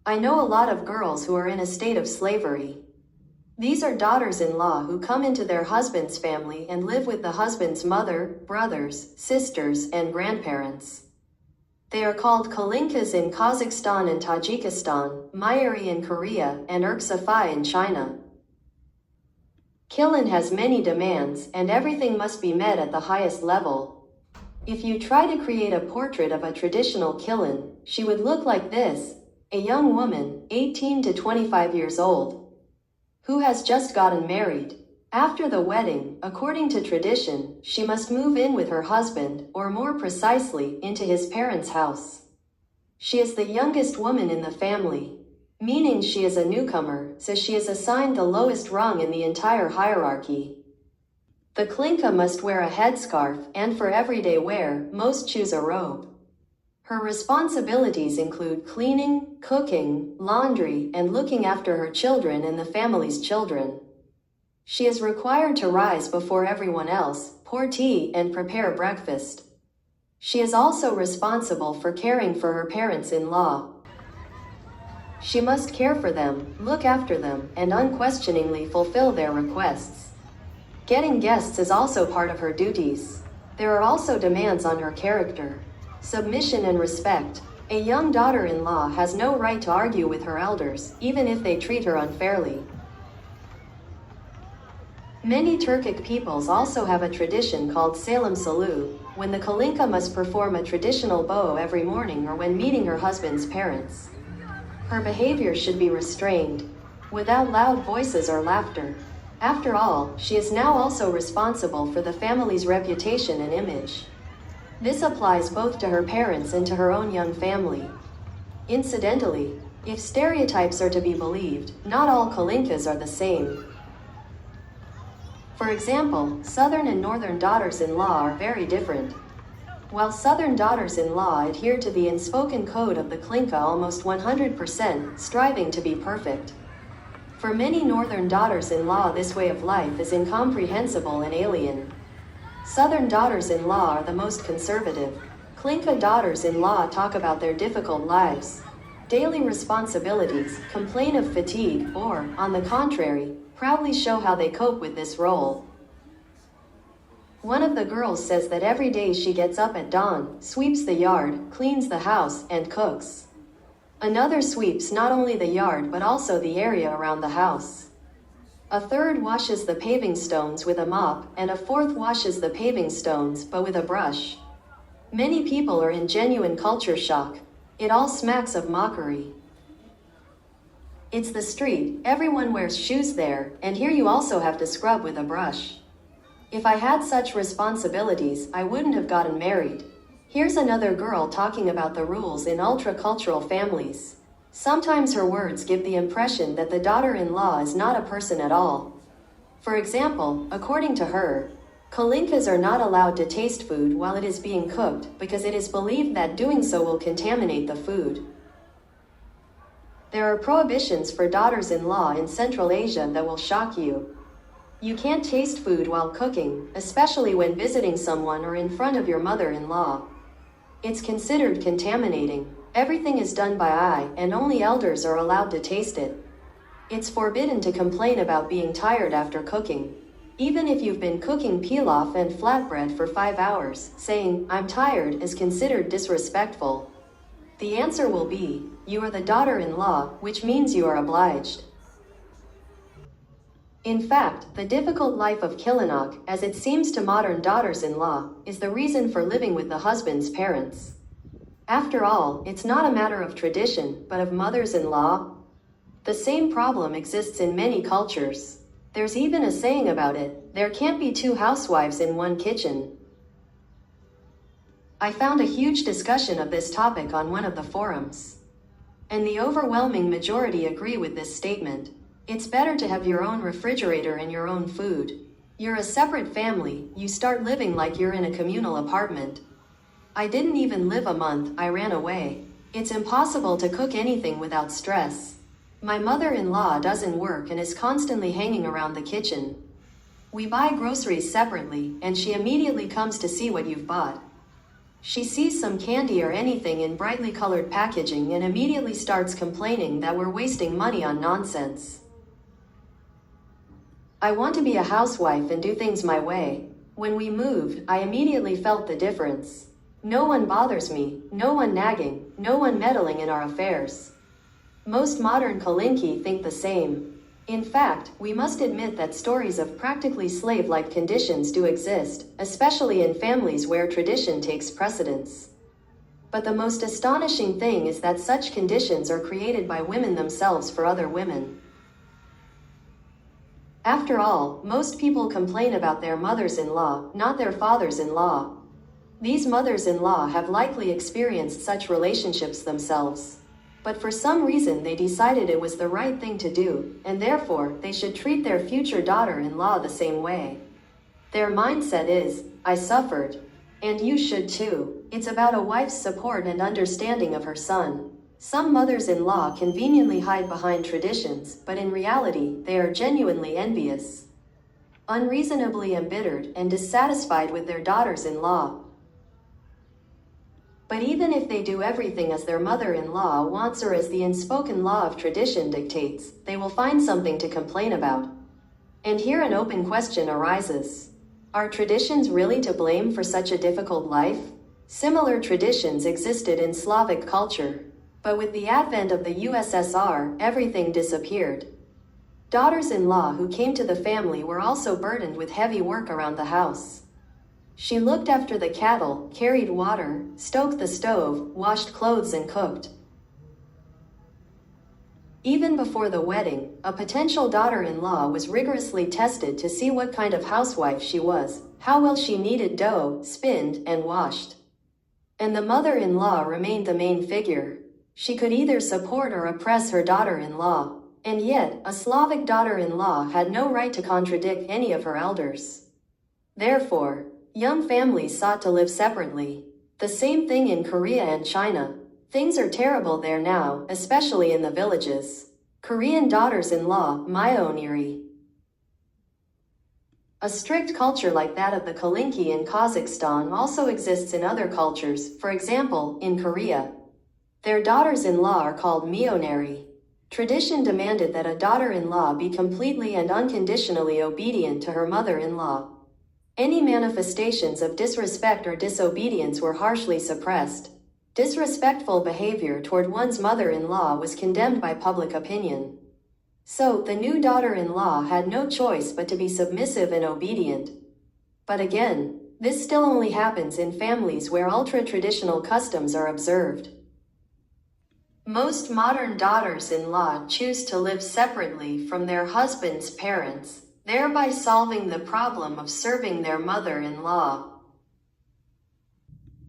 I know a lot of girls who are in a state of slavery. These are daughters-in-law who come into their husband's family and live with the husband's mother, brothers, sisters, and grandparents. They are called kalinkas in Kazakhstan and Tajikistan, Mayari in Korea, and Urksafai in China. Kilin has many demands, and everything must be met at the highest level. If you try to create a portrait of a traditional Kilin, she would look like this: a young woman, 18 to 25 years old, who has just gotten married. After the wedding, according to tradition, she must move in with her husband, or more precisely, into his parents' house. She is the youngest woman in the family, meaning she is a newcomer, so she is assigned the lowest rung in the entire hierarchy. The Klinka must wear a headscarf, and for everyday wear, most choose a robe. Her responsibilities include cleaning, cooking, laundry, and looking after her children and the family's children. She is required to rise before everyone else, pour tea, and prepare breakfast. She is also responsible for caring for her parents-in-law. She must care for them, look after them, and unquestioningly fulfill their requests. Getting guests is also part of her duties. There are also demands on her character: submission and respect. A young daughter-in-law has no right to argue with her elders, even if they treat her unfairly. Many Turkic peoples also have a tradition called Salam Salu, when the Kalinka must perform a traditional bow every morning or when meeting her husband's parents. Her behavior should be restrained, without loud voices or laughter. After all, she is now also responsible for the family's reputation and image. This applies both to her parents and to her own young family. Incidentally, if stereotypes are to be believed, not all Kalinkas are the same. For example, southern and northern daughters-in-law are very different. While southern daughters-in-law adhere to the unspoken code of the Klinka almost 100%, striving to be perfect. For many northern daughters-in-law, this way of life is incomprehensible and alien. Southern daughters-in-law are the most conservative. Klinka daughters-in-law talk about their difficult lives, daily responsibilities, complain of fatigue, or, on the contrary, proudly show how they cope with this role. One of the girls says that every day she gets up at dawn, sweeps the yard, cleans the house, and cooks. Another sweeps not only the yard but also the area around the house. A third washes the paving stones with a mop, and a fourth washes the paving stones but with a brush. Many people are in genuine culture shock. It all smacks of mockery. It's the street, everyone wears shoes there, and here you also have to scrub with a brush. If I had such responsibilities, I wouldn't have gotten married. Here's another girl talking about the rules in ultra-cultural families. Sometimes her words give the impression that the daughter-in-law is not a person at all. For example, according to her, Kalinkas are not allowed to taste food while it is being cooked because it is believed that doing so will contaminate the food. There are prohibitions for daughters-in-law in Central Asia that will shock you. You can't taste food while cooking, especially when visiting someone or in front of your mother-in-law. It's considered contaminating. Everything is done by eye, and only elders are allowed to taste it. It's forbidden to complain about being tired after cooking. Even if you've been cooking pilaf and flatbread for 5 hours, saying, "I'm tired," is considered disrespectful. The answer will be, you are the daughter-in-law, which means you are obliged. In fact, the difficult life of Kilinak, as it seems to modern daughters-in-law, is the reason for living with the husband's parents. After all, it's not a matter of tradition, but of mothers-in-law. The same problem exists in many cultures. There's even a saying about it: there can't be two housewives in one kitchen. I found a huge discussion of this topic on one of the forums, and the overwhelming majority agree with this statement. It's better to have your own refrigerator and your own food. You're a separate family, you start living like you're in a communal apartment. I didn't even live a month, I ran away. It's impossible to cook anything without stress. My mother-in-law doesn't work and is constantly hanging around the kitchen. We buy groceries separately, and she immediately comes to see what you've bought. She sees some candy or anything in brightly colored packaging and immediately starts complaining that we're wasting money on nonsense. I want to be a housewife and do things my way. When we moved, I immediately felt the difference. No one bothers me, no one nagging, no one meddling in our affairs. Most modern Kalinki think the same. In fact, we must admit that stories of practically slave-like conditions do exist, especially in families where tradition takes precedence. But the most astonishing thing is that such conditions are created by women themselves for other women. After all, most people complain about their mothers-in-law, not their fathers-in-law. These mothers-in-law have likely experienced such relationships themselves. But for some reason they decided it was the right thing to do, and therefore they should treat their future daughter-in-law the same way. Their mindset is, I suffered. And you should too. It's about a wife's support and understanding of her son. Some mothers-in-law conveniently hide behind traditions, but in reality, they are genuinely envious, unreasonably embittered, and dissatisfied with their daughters-in-law. But even if they do everything as their mother-in-law wants or as the unspoken law of tradition dictates, they will find something to complain about. And here an open question arises. Are traditions really to blame for such a difficult life? Similar traditions existed in Slavic culture. But with the advent of the USSR, everything disappeared. Daughters-in-law who came to the family were also burdened with heavy work around the house. She looked after the cattle, carried water, stoked the stove, washed clothes and cooked. Even before the wedding, a potential daughter-in-law was rigorously tested to see what kind of housewife she was, how well she kneaded dough, spinned, and washed. And the mother-in-law remained the main figure. She could either support or oppress her daughter-in-law, and yet a Slavic daughter-in-law had no right to contradict any of her elders. Therefore, young families sought to live separately. The same thing in Korea and China. Things are terrible there now, especially in the villages. Korean daughters-in-law, Myeoneri. A strict culture like that of the Kalinki in Kazakhstan also exists in other cultures, for example, in Korea. Their daughters-in-law are called Myeoneri. Tradition demanded that a daughter-in-law be completely and unconditionally obedient to her mother-in-law. Any manifestations of disrespect or disobedience were harshly suppressed. Disrespectful behavior toward one's mother-in-law was condemned by public opinion. So, the new daughter-in-law had no choice but to be submissive and obedient. But again, this still only happens in families where ultra-traditional customs are observed. Most modern daughters-in-law choose to live separately from their husband's parents, thereby solving the problem of serving their mother-in-law.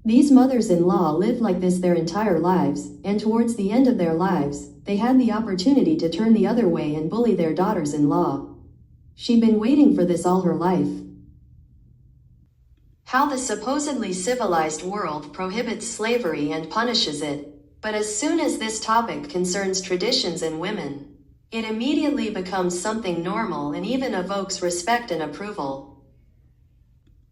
These mothers-in-law lived like this their entire lives, and towards the end of their lives, they had the opportunity to turn the other way and bully their daughters-in-law. She'd been waiting for this all her life. How the supposedly civilized world prohibits slavery and punishes it. But as soon as this topic concerns traditions and women, it immediately becomes something normal and even evokes respect and approval.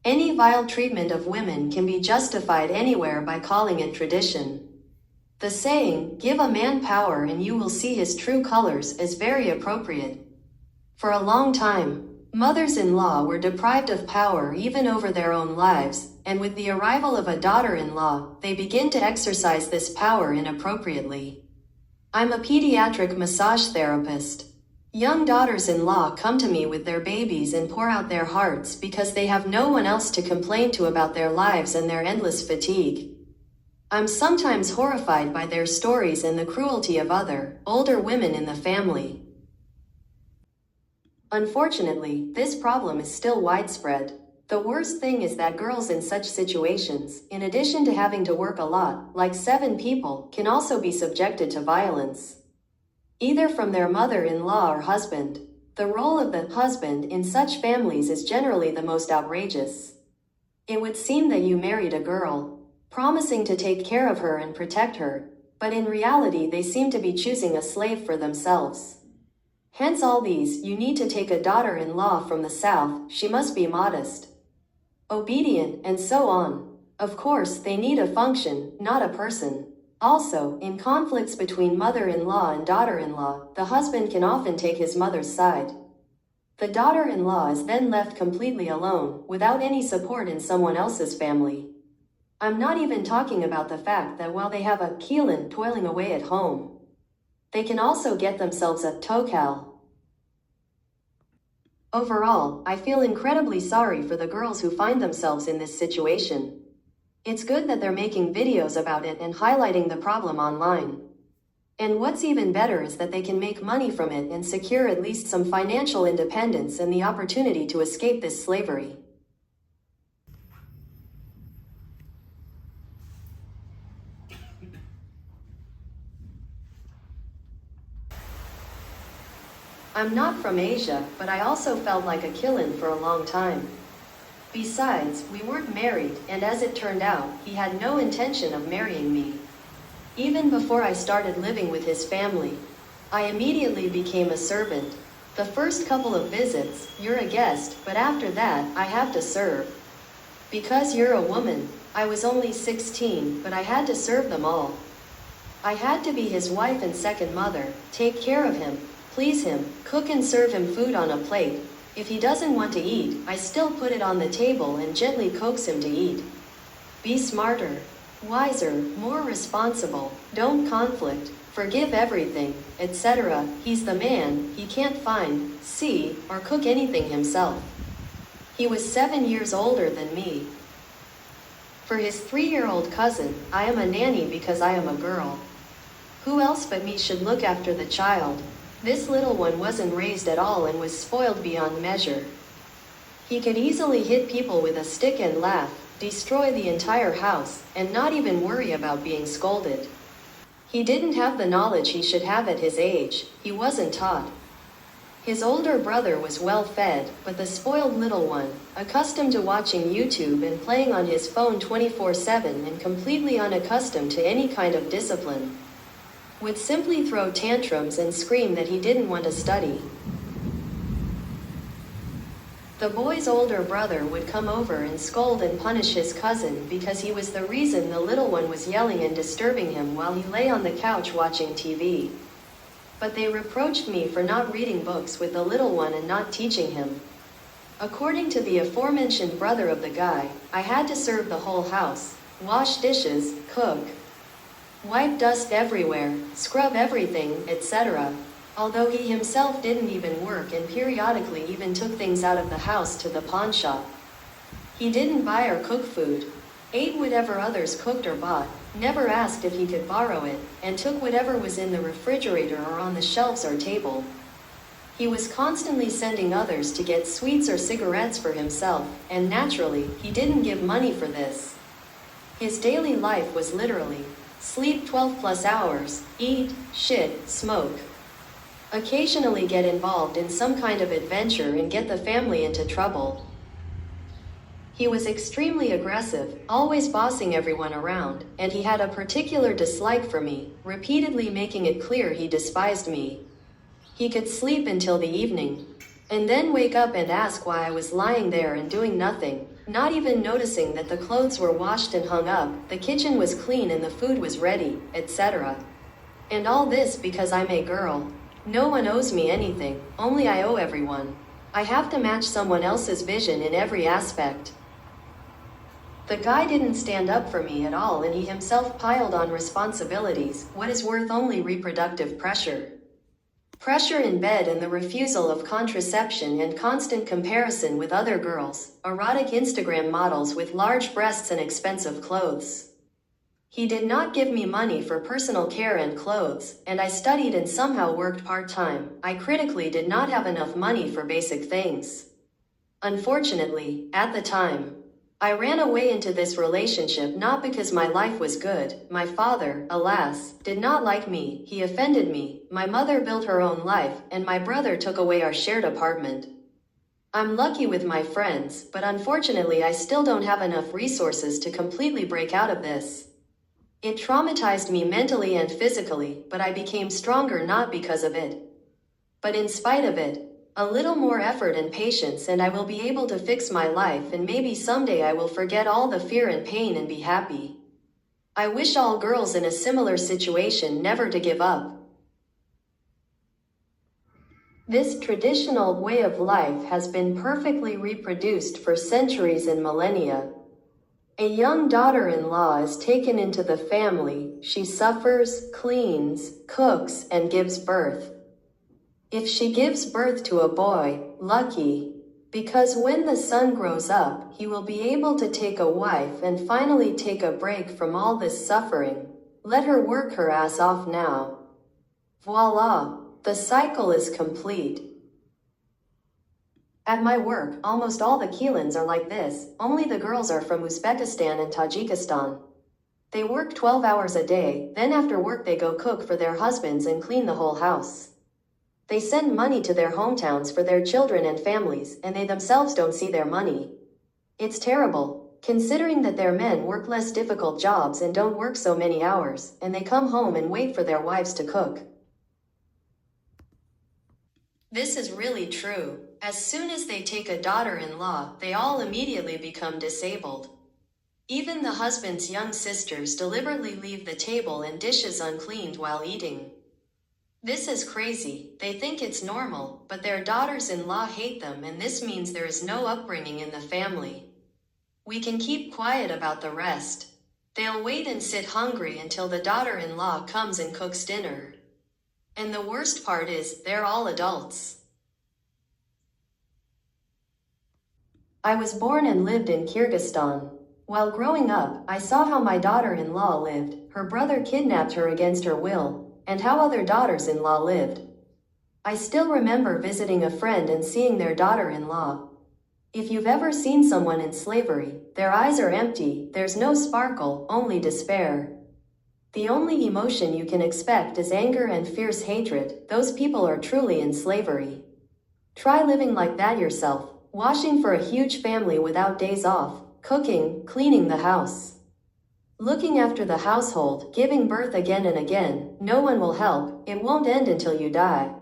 Any vile treatment of women can be justified anywhere by calling it tradition. The saying, "Give a man power and you will see his true colors," is very appropriate. For a long time, mothers-in-law were deprived of power even over their own lives, and with the arrival of a daughter-in-law, they begin to exercise this power inappropriately. I'm a pediatric massage therapist. Young daughters-in-law come to me with their babies and pour out their hearts because they have no one else to complain to about their lives and their endless fatigue. I'm sometimes horrified by their stories and the cruelty of other, older women in the family. Unfortunately, this problem is still widespread. The worst thing is that girls in such situations, in addition to having to work a lot, like 7 people, can also be subjected to violence, either from their mother-in-law or husband. The role of the husband in such families is generally the most outrageous. It would seem that you married a girl, promising to take care of her and protect her, but in reality they seem to be choosing a slave for themselves. Hence all these, you need to take a daughter-in-law from the south, she must be modest, obedient, and so on. Of course, they need a function, not a person. Also, in conflicts between mother-in-law and daughter-in-law, the husband can often take his mother's side. The daughter-in-law is then left completely alone, without any support in someone else's family. I'm not even talking about the fact that while they have a Keelan toiling away at home, they can also get themselves a Tokal. Overall, I feel incredibly sorry for the girls who find themselves in this situation. It's good that they're making videos about it and highlighting the problem online. And what's even better is that they can make money from it and secure at least some financial independence and the opportunity to escape this slavery. I'm not from Asia, but I also felt like a Keelan for a long time. Besides, we weren't married, and as it turned out, he had no intention of marrying me. Even before I started living with his family, I immediately became a servant. The first couple of visits, you're a guest, but after that, I have to serve. Because you're a woman, I was only 16, but I had to serve them all. I had to be his wife and second mother, take care of him, please him, cook and serve him food on a plate. If he doesn't want to eat, I still put it on the table and gently coax him to eat. Be smarter, wiser, more responsible, don't conflict, forgive everything, etc. He's the man, he can't find, see, or cook anything himself. He was 7 years older than me. For his 3-year-old cousin, I am a nanny because I am a girl. Who else but me should look after the child? This little one wasn't raised at all and was spoiled beyond measure. He could easily hit people with a stick and laugh, destroy the entire house, and not even worry about being scolded. He didn't have the knowledge he should have at his age, he wasn't taught. His older brother was well fed, but the spoiled little one, accustomed to watching YouTube and playing on his phone 24/7 and completely unaccustomed to any kind of discipline, would simply throw tantrums and scream that he didn't want to study. The boy's older brother would come over and scold and punish his cousin because he was the reason the little one was yelling and disturbing him while he lay on the couch watching TV. But they reproached me for not reading books with the little one and not teaching him. According to the aforementioned brother of the guy, I had to serve the whole house, wash dishes, cook, wipe dust everywhere, scrub everything, etc. Although he himself didn't even work and periodically even took things out of the house to the pawn shop. He didn't buy or cook food, ate whatever others cooked or bought, never asked if he could borrow it, and took whatever was in the refrigerator or on the shelves or table. He was constantly sending others to get sweets or cigarettes for himself, and naturally, he didn't give money for this. His daily life was literally sleep 12+ hours, eat, shit, smoke. Occasionally get involved in some kind of adventure and get the family into trouble. He was extremely aggressive, always bossing everyone around, and he had a particular dislike for me, repeatedly making it clear he despised me. He could sleep until the evening, and then wake up and ask why I was lying there and doing nothing, not even noticing that the clothes were washed and hung up, the kitchen was clean and the food was ready, etc. And all this because I'm a girl. No one owes me anything, only I owe everyone. I have to match someone else's vision in every aspect. The guy didn't stand up for me at all, and he himself piled on responsibilities, what is worth only reproductive pressure. Pressure in bed and the refusal of contraception and constant comparison with other girls, erotic Instagram models with large breasts and expensive clothes. He did not give me money for personal care and clothes, and I studied and somehow worked part-time. I critically did not have enough money for basic things. Unfortunately, at the time, I ran away into this relationship not because my life was good. My father, alas, did not like me, he offended me, my mother built her own life, and my brother took away our shared apartment. I'm lucky with my friends, but unfortunately I still don't have enough resources to completely break out of this. It traumatized me mentally and physically, but I became stronger not because of it, but in spite of it. A little more effort and patience and I will be able to fix my life, and maybe someday I will forget all the fear and pain and be happy. I wish all girls in a similar situation never to give up. This traditional way of life has been perfectly reproduced for centuries and millennia. A young daughter-in-law is taken into the family. She suffers, cleans, cooks, and gives birth. If she gives birth to a boy, lucky, because when the son grows up, he will be able to take a wife and finally take a break from all this suffering. Let her work her ass off now. Voila, the cycle is complete. At my work, almost all the Keelans are like this, only the girls are from Uzbekistan and Tajikistan. They work 12 hours a day, then after work they go cook for their husbands and clean the whole house. They send money to their hometowns for their children and families, and they themselves don't see their money. It's terrible, considering that their men work less difficult jobs and don't work so many hours, and they come home and wait for their wives to cook. This is really true. As soon as they take a daughter-in-law, they all immediately become disabled. Even the husband's young sisters deliberately leave the table and dishes uncleaned while eating. This is crazy. They think it's normal, but their daughters-in-law hate them, and this means there is no upbringing in the family. We can keep quiet about the rest. They'll wait and sit hungry until the daughter-in-law comes and cooks dinner. And the worst part is, they're all adults. I was born and lived in Kyrgyzstan. While growing up, I saw how my daughter-in-law lived. Her brother kidnapped her against her will, and how other daughters-in-law lived. I still remember visiting a friend and seeing their daughter-in-law. If you've ever seen someone in slavery, their eyes are empty, there's no sparkle, only despair. The only emotion you can expect is anger and fierce hatred. Those people are truly in slavery. Try living like that yourself, washing for a huge family without days off, cooking, cleaning the house, looking after the household, giving birth again and again. No one will help. It won't end until you die.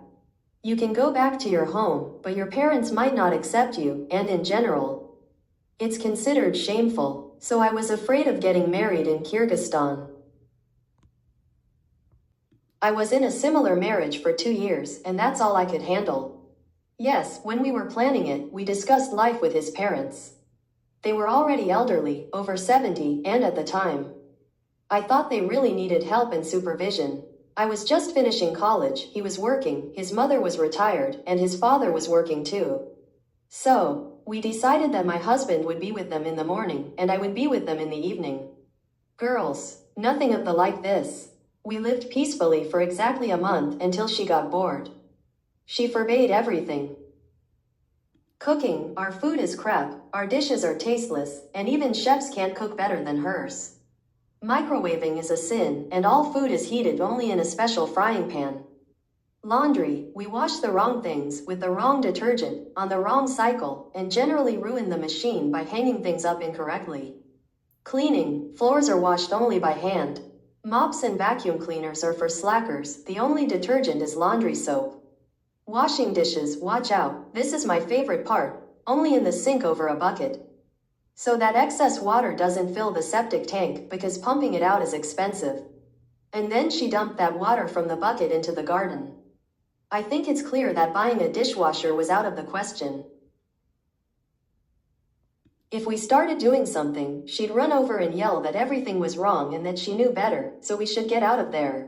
You can go back to your home, but your parents might not accept you, and in general, it's considered shameful. So I was afraid of getting married in Kyrgyzstan. I was in a similar marriage for 2 years, and that's all I could handle. Yes, when we were planning it, we discussed life with his parents. They were already elderly, over 70, and at the time, I thought they really needed help and supervision. I was just finishing college, he was working, his mother was retired, and his father was working too. So, we decided that my husband would be with them in the morning, and I would be with them in the evening. Girls, nothing of the like this. We lived peacefully for exactly a month until she got bored. She forbade everything. Cooking, our food is crap, our dishes are tasteless, and even chefs can't cook better than hers. Microwaving is a sin, and all food is heated only in a special frying pan. Laundry, we wash the wrong things, with the wrong detergent, on the wrong cycle, and generally ruin the machine by hanging things up incorrectly. Cleaning, floors are washed only by hand. Mops and vacuum cleaners are for slackers. The only detergent is laundry soap. Washing dishes, watch out, this is my favorite part, only in the sink over a bucket. So that excess water doesn't fill the septic tank, because pumping it out is expensive. And then she dumped that water from the bucket into the garden. I think it's clear that buying a dishwasher was out of the question. If we started doing something, she'd run over and yell that everything was wrong and that she knew better, so we should get out of there.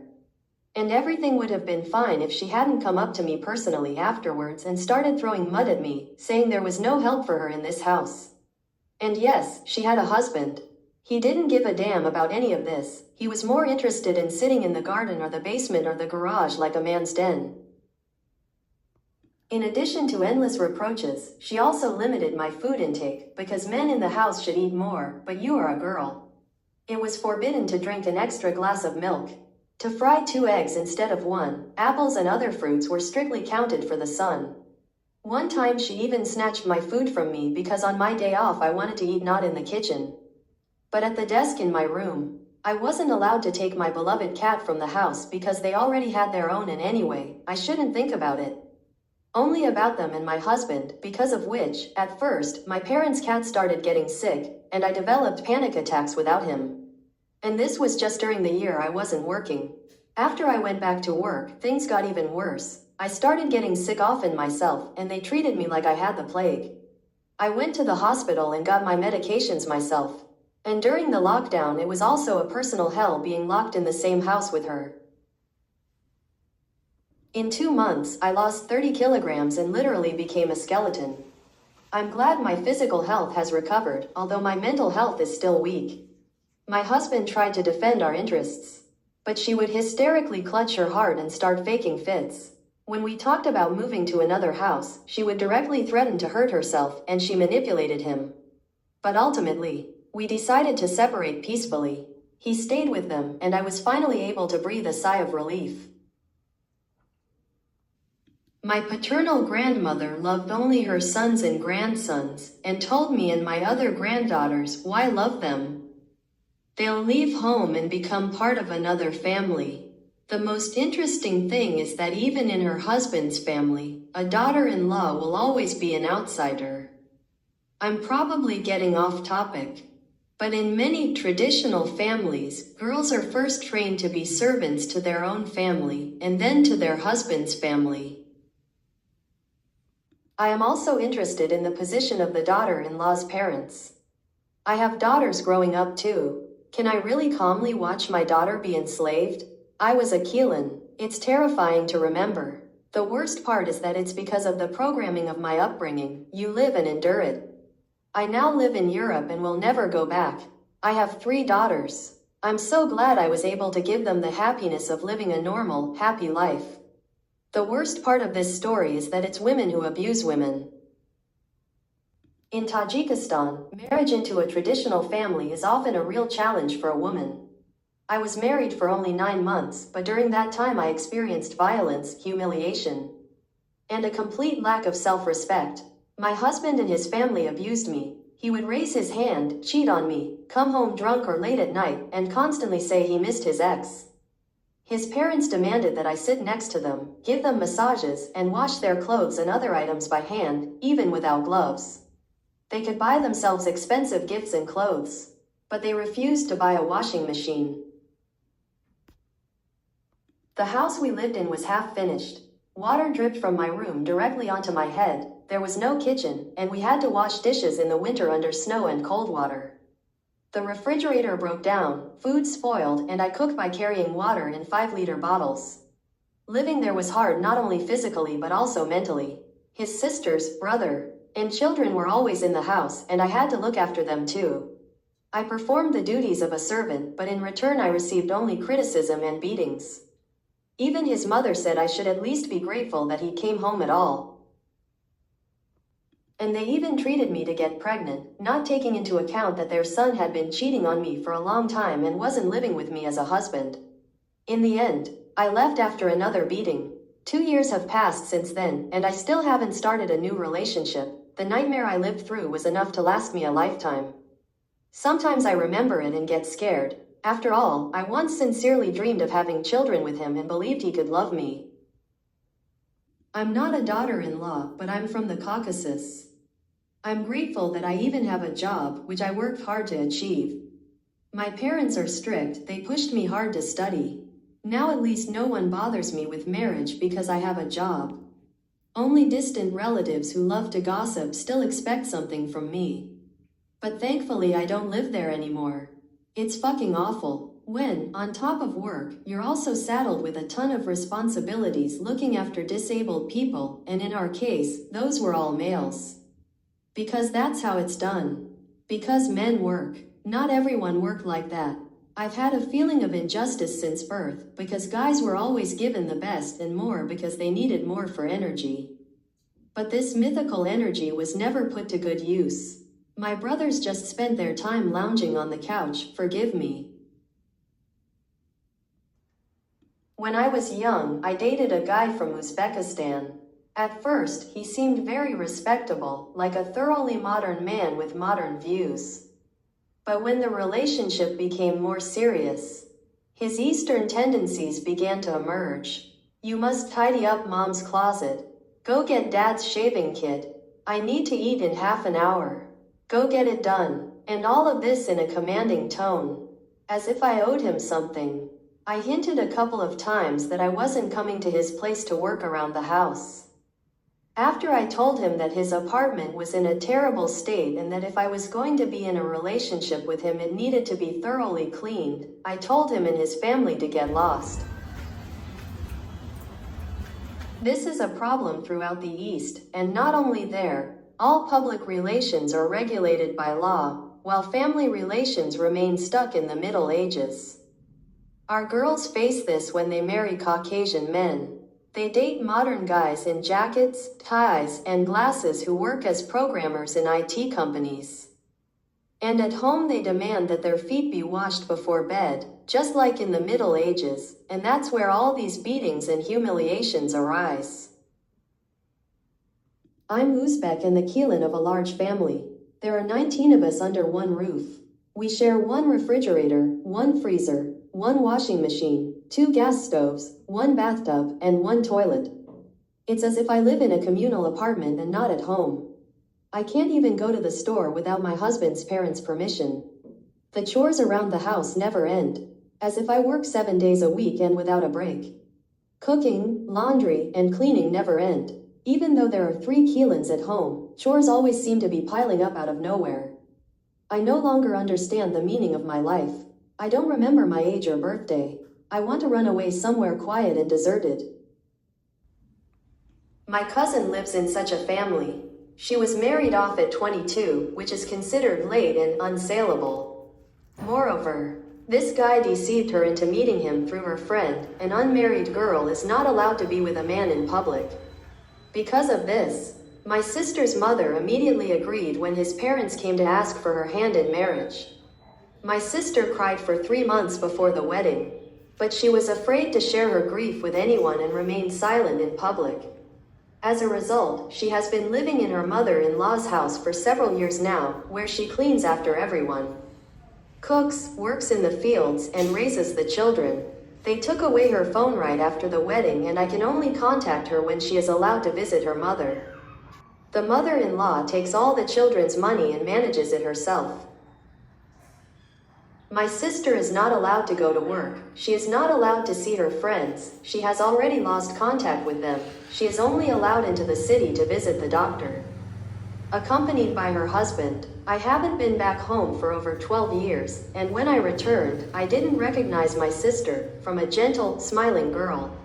And everything would have been fine if she hadn't come up to me personally afterwards and started throwing mud at me, saying there was no help for her in this house. And yes, she had a husband. He didn't give a damn about any of this. He was more interested in sitting in the garden or the basement or the garage like a man's den. In addition to endless reproaches, she also limited my food intake, because men in the house should eat more, but you are a girl. It was forbidden to drink an extra glass of milk, to fry 2 eggs instead of 1, apples and other fruits were strictly counted for the son. One time she even snatched my food from me because on my day off I wanted to eat not in the kitchen, but at the desk in my room. I wasn't allowed to take my beloved cat from the house because they already had their own, and anyway, I shouldn't think about it. Only about them and my husband, because of which, at first, my parents' cat started getting sick, and I developed panic attacks without him. And this was just during the year I wasn't working. After I went back to work, things got even worse. I started getting sick often myself, and they treated me like I had the plague. I went to the hospital and got my medications myself. And during the lockdown, it was also a personal hell being locked in the same house with her. In 2 months, I lost 30 kilograms and literally became a skeleton. I'm glad my physical health has recovered, although my mental health is still weak. My husband tried to defend our interests, but she would hysterically clutch her heart and start faking fits. When we talked about moving to another house, she would directly threaten to hurt herself, and she manipulated him. But ultimately, we decided to separate peacefully. He stayed with them, and I was finally able to breathe a sigh of relief. My paternal grandmother loved only her sons and grandsons, and told me and my other granddaughters, "Why love them? They'll leave home and become part of another family." The most interesting thing is that even in her husband's family, a daughter-in-law will always be an outsider. I'm probably getting off topic, but in many traditional families, girls are first trained to be servants to their own family, and then to their husband's family. I am also interested in the position of the daughter-in-law's parents. I have daughters growing up too. Can I really calmly watch my daughter be enslaved? I was a Keelan. It's terrifying to remember. The worst part is that it's because of the programming of my upbringing. You live and endure it. I now live in Europe and will never go back. I have 3 daughters. I'm so glad I was able to give them the happiness of living a normal, happy life. The worst part of this story is that it's women who abuse women. In Tajikistan, marriage into a traditional family is often a real challenge for a woman. I was married for only 9 months, but during that time I experienced violence, humiliation, and a complete lack of self-respect. My husband and his family abused me. He would raise his hand, cheat on me, come home drunk or late at night, and constantly say he missed his ex. His parents demanded that I sit next to them, give them massages, and wash their clothes and other items by hand, even without gloves. They could buy themselves expensive gifts and clothes, but they refused to buy a washing machine. The house we lived in was half finished. Water dripped from my room directly onto my head. There was no kitchen, and we had to wash dishes in the winter under snow and cold water. The refrigerator broke down, food spoiled, and I cooked by carrying water in 5-liter bottles. Living there was hard not only physically but also mentally. His sisters, brother, and children were always in the house, and I had to look after them too. I performed the duties of a servant, but in return I received only criticism and beatings. Even his mother said I should at least be grateful that he came home at all. And they even treated me to get pregnant, not taking into account that their son had been cheating on me for a long time and wasn't living with me as a husband. In the end, I left after another beating. 2 years have passed since then, and I still haven't started a new relationship. The nightmare I lived through was enough to last me a lifetime. Sometimes I remember it and get scared. After all, I once sincerely dreamed of having children with him and believed he could love me. I'm not a daughter-in-law, but I'm from the Caucasus. I'm grateful that I even have a job, which I worked hard to achieve. My parents are strict, they pushed me hard to study. Now at least no one bothers me with marriage because I have a job. Only distant relatives who love to gossip still expect something from me. But thankfully I don't live there anymore. It's fucking awful when, on top of work, you're also saddled with a ton of responsibilities looking after disabled people, and in our case, those were all males. Because that's how it's done. Because men work. Not everyone worked like that. I've had a feeling of injustice since birth, because guys were always given the best and more because they needed more for energy. But this mythical energy was never put to good use. My brothers just spent their time lounging on the couch, forgive me. When I was young, I dated a guy from Uzbekistan. At first, he seemed very respectable, like a thoroughly modern man with modern views. But when the relationship became more serious, his Eastern tendencies began to emerge. You must tidy up mom's closet. Go get Dad's shaving kit. I need to eat in half an hour. Go get it done. And all of this in a commanding tone, as if I owed him something. I hinted a couple of times that I wasn't coming to his place to work around the house. After I told him that his apartment was in a terrible state and that if I was going to be in a relationship with him it needed to be thoroughly cleaned, I told him and his family to get lost. This is a problem throughout the East, and not only there. All public relations are regulated by law, while family relations remain stuck in the Middle Ages. Our girls face this when they marry Caucasian men. They date modern guys in jackets, ties, and glasses who work as programmers in IT companies. And at home they demand that their feet be washed before bed, just like in the Middle Ages, and that's where all these beatings and humiliations arise. I'm Uzbek and the Keelan of a large family. There are 19 of us under one roof. We share one refrigerator, one freezer, one washing machine, 2 gas stoves, 1 bathtub, and 1 toilet. It's as if I live in a communal apartment and not at home. I can't even go to the store without my husband's parents' permission. The chores around the house never end, as if I work 7 days a week and without a break. Cooking, laundry, and cleaning never end. Even though there are 3 Keelans at home, chores always seem to be piling up out of nowhere. I no longer understand the meaning of my life. I don't remember my age or birthday. I want to run away somewhere quiet and deserted. My cousin lives in such a family. She was married off at 22, which is considered late and unsaleable. Moreover, this guy deceived her into meeting him through her friend. An unmarried girl is not allowed to be with a man in public. Because of this, my sister's mother immediately agreed when his parents came to ask for her hand in marriage. My sister cried for 3 months before the wedding, but she was afraid to share her grief with anyone and remained silent in public. As a result, she has been living in her mother-in-law's house for several years now, where she cleans after everyone, cooks, works in the fields, and raises the children. They took away her phone right after the wedding and I can only contact her when she is allowed to visit her mother. The mother-in-law takes all the children's money and manages it herself. My sister is not allowed to go to work. She is not allowed to see her friends. She has already lost contact with them. She is only allowed into the city to visit the doctor. Accompanied by her husband, I haven't been back home for over 12 years, and when I returned, I didn't recognize my sister from a gentle, smiling girl.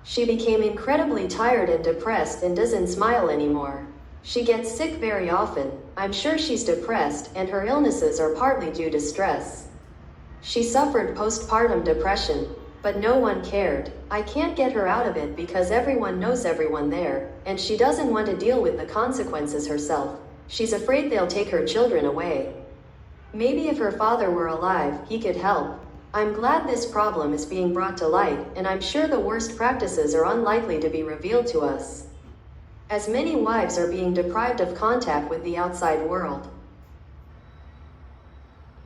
She became incredibly tired and depressed and doesn't smile anymore. She gets sick very often. I'm sure she's depressed, and her illnesses are partly due to stress. She suffered postpartum depression, but no one cared. I can't get her out of it because everyone knows everyone there, and she doesn't want to deal with the consequences herself. She's afraid they'll take her children away. Maybe if her father were alive, he could help. I'm glad this problem is being brought to light, and I'm sure the worst practices are unlikely to be revealed to us, as many wives are being deprived of contact with the outside world.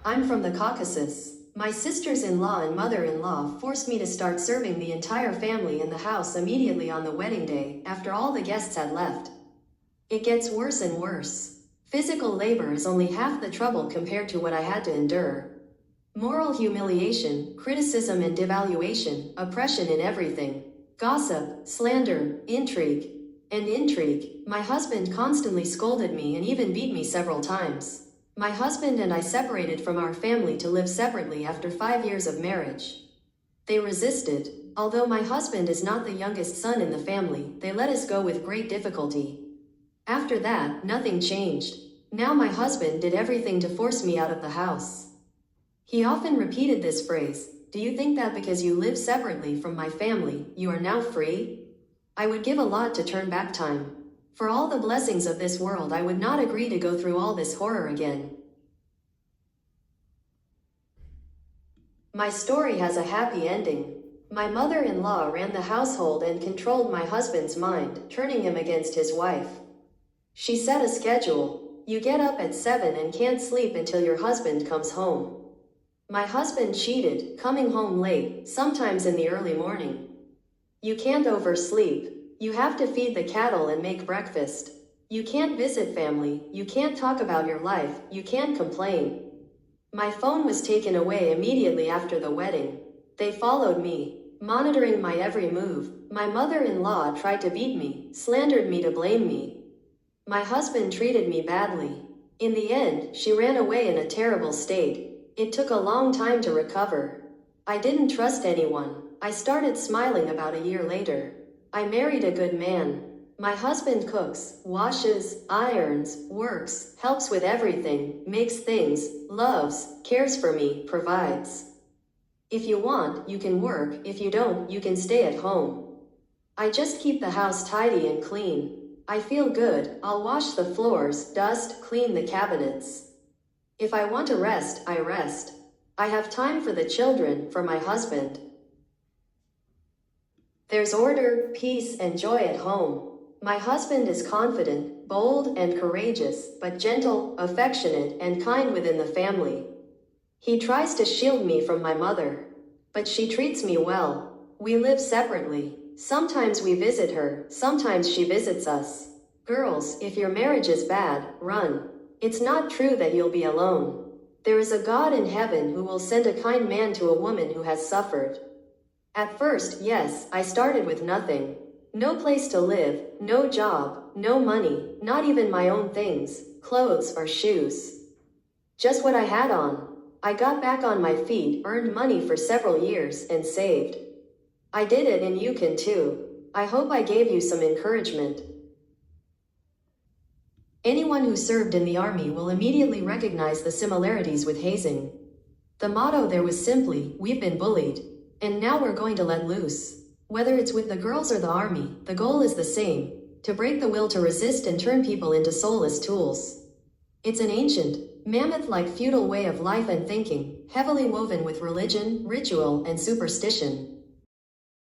I'm from the Caucasus. My sisters-in-law and mother-in-law forced me to start serving the entire family in the house immediately on the wedding day, after all the guests had left. It gets worse and worse. Physical labor is only half the trouble compared to what I had to endure. Moral humiliation, criticism and devaluation, oppression in everything. Gossip, slander, intrigue. And intrigue. My husband constantly scolded me and even beat me several times. My husband and I separated from our family to live separately after 5 years of marriage. They resisted. Although my husband is not the youngest son in the family, they let us go with great difficulty. After that, nothing changed. Now my husband did everything to force me out of the house. He often repeated this phrase, "Do you think that because you live separately from my family, you are now free?" I would give a lot to turn back time. For all the blessings of this world, I would not agree to go through all this horror again. My story has a happy ending. My mother-in-law ran the household and controlled my husband's mind, turning him against his wife. She set a schedule. You get up at 7 and can't sleep until your husband comes home. My husband cheated, coming home late, sometimes in the early morning. You can't oversleep. You have to feed the cattle and make breakfast. You can't visit family, you can't talk about your life, you can't complain. My phone was taken away immediately after the wedding. They followed me, monitoring my every move. My mother-in-law tried to beat me, slandered me to blame me. My husband treated me badly. In the end, she ran away in a terrible state. It took a long time to recover. I didn't trust anyone. I started smiling about a year later. I married a good man. My husband cooks, washes, irons, works, helps with everything, makes things, loves, cares for me, provides. If you want, you can work. If you don't, you can stay at home. I just keep the house tidy and clean. I feel good. I'll wash the floors, dust, clean the cabinets. If I want to rest, I rest. I have time for the children, for my husband. There's order, peace, and joy at home. My husband is confident, bold, and courageous, but gentle, affectionate, and kind within the family. He tries to shield me from my mother, but she treats me well. We live separately. Sometimes we visit her, sometimes she visits us. Girls, if your marriage is bad, run. It's not true that you'll be alone. There is a God in heaven who will send a kind man to a woman who has suffered. At first, yes, I started with nothing. No place to live, no job, no money, not even my own things, clothes or shoes. Just what I had on. I got back on my feet, earned money for several years, and saved. I did it and you can too. I hope I gave you some encouragement. Anyone who served in the army will immediately recognize the similarities with hazing. The motto there was simply, "We've been bullied, and now we're going to let loose." Whether it's with the girls or the army, the goal is the same, to break the will to resist and turn people into soulless tools. It's an ancient, mammoth-like feudal way of life and thinking, heavily woven with religion, ritual, and superstition.